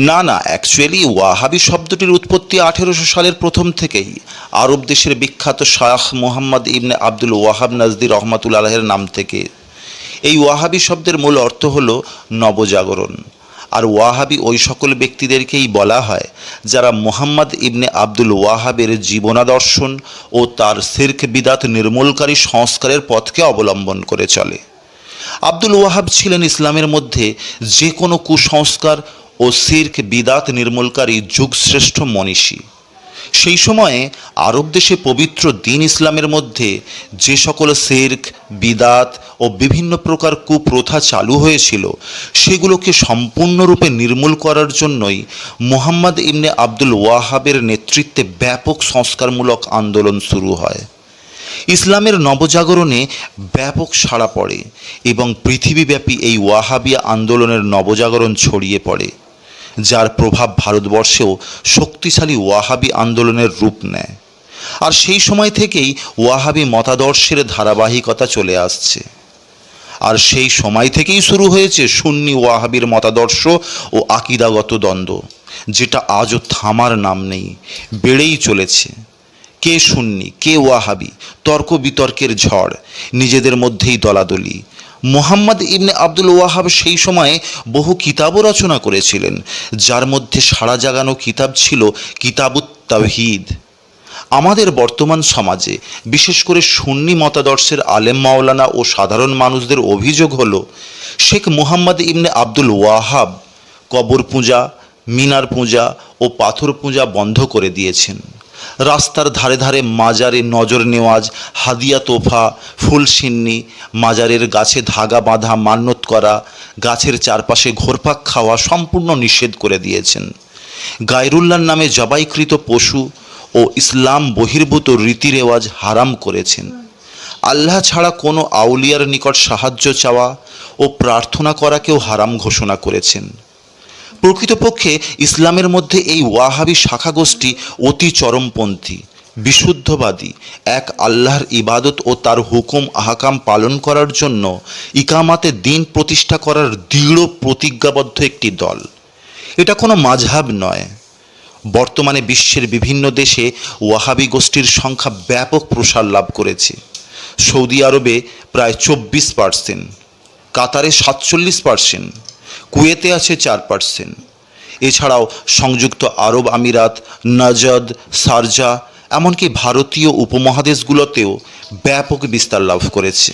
না না, অ্যাকচুয়ালি ওয়াহাবি শব্দটির উৎপত্তি 1800 সালের প্রথম থেকেই আরব দেশের বিখ্যাত শায়খ মুহাম্মদ ইবনে আব্দুল ওয়াহাব নাজদি রহমাতুল্লাহ আলাইহির নাম থেকে। এই ওয়াহাবি শব্দের মূল অর্থ হলো নবজাগরণ। আর ওয়াহাবি ওই সকল ব্যক্তিদেরকেই বলা হয় যারা মুহাম্মদ ইবনে আব্দুল ওয়াহাবের জীবনাদর্শন ও তার শিরক বিদাত নির্মূলকারী সংস্কারের পথকে অবলম্বন করে চলে। আব্দুল ওয়াহাব ছিলেন ইসলামের মধ্যে যে কোনো কুসংস্কার ও শিরক বিদাত নির্মূলকারী যুগশ্রেষ্ঠ মনীষী। সেই সময়ে আরব দেশে পবিত্র দ্বীন ইসলামের মধ্যে যে সকল শিরক বিদাত ও বিভিন্ন প্রকার কুপ্রথা চালু হয়েছিল সেগুলোকে সম্পূর্ণরূপে নির্মূল করার জন্যই মুহাম্মদ ইবনে আব্দুল ওয়াহাবের নেতৃত্বে ব্যাপক সংস্কারমূলক আন্দোলন শুরু হয়। ইসলামের নবজাগরণে ব্যাপক সাড়া পড়ে এবং পৃথিবীব্যাপী এই ওয়াহাবিয়া আন্দোলনের নবজাগরণ ছড়িয়ে পড়ে, যার প্রভাব ভারতবর্ষেও শক্তিশালী ওয়াহাবি আন্দোলনের রূপ নেয়। আর সেই সময় থেকেই ওয়াহাবি মতাদর্শের ধারাবাহিকতা চলে আসছে। আর সেই সময় থেকেই শুরু হয়েছে সুন্নি ওয়াহাবির মতাদর্শ ও আকিদাগত দ্বন্দ্ব, যেটা আজও থামার নাম নেই, বেড়েই চলেছে। কে সুন্নি কে ওয়াহাবি, তর্ক বিতর্কের ঝড়, নিজেদের মধ্যেই দলাদলি। মুহাম্মদ ইবনে আব্দুল ওয়াহাব সেই সময়ে বহু কিতাবও রচনা করেছিলেন, যার মধ্যে সাড়া জাগানো কিতাব ছিল কিতাবুত তাওহীদ। আমাদের বর্তমান সমাজে বিশেষ করে সুন্নি মতাদর্শের আলেম মাওলানা ও সাধারণ মানুষদের অভিযোগ হলো শেখ মুহাম্মদ ইবনে আব্দুল ওয়াহাব কবর পূজা, মিনার পূজা ও পাথর পূজা বন্ধ করে দিয়েছেন। রাস্তার ধারে ধারে মাজারে নজর নেওয়াজ, হাদিয়া তোফা, ফুলসিন্নি, মাজারের গাছে ধাগা বাঁধা মান্যত করা, গাছের চারপাশে ঘোরপাক খাওয়া সম্পূর্ণ নিষেধ করে দিয়েছেন। গায়রুল্লাহর নামে জবাইকৃত পশু ও ইসলাম বহির্ভূত রীতি রেওয়াজ হারাম করেছেন। আল্লাহ ছাড়া কোনো আউলিয়ার নিকট সাহায্য চাওয়া ও প্রার্থনা করাকেও হারাম ঘোষণা করেছেন। প্রকৃতপক্ষে ইসলামের মধ্যে এই ওয়াহাবি শাখা গোষ্ঠী অতি চরমপন্থী, বিশুদ্ধবাদী, এক আল্লাহর ইবাদত ও তার হুকুম আহকাম পালন করার জন্য ইকামাতে দ্বীন প্রতিষ্ঠা করার দৃঢ় প্রতিজ্ঞাবদ্ধ একটি দল। এটা কোনো মাযহাব নয়। বর্তমানে বিশ্বের বিভিন্ন দেশে ওয়াহাবি গোষ্ঠীর সংখ্যা ব্যাপক প্রসার লাভ করেছে। সৌদি আরবে প্রায় 24%, কাতারে 47%, কুয়েতে আছে 4%। এছাড়াও সংযুক্ত আরব আমিরাত, নজদ, শারজা, এমনকি ভারতীয় উপমহাদেশগুলোতেও ব্যাপক বিস্তার লাভ করেছে।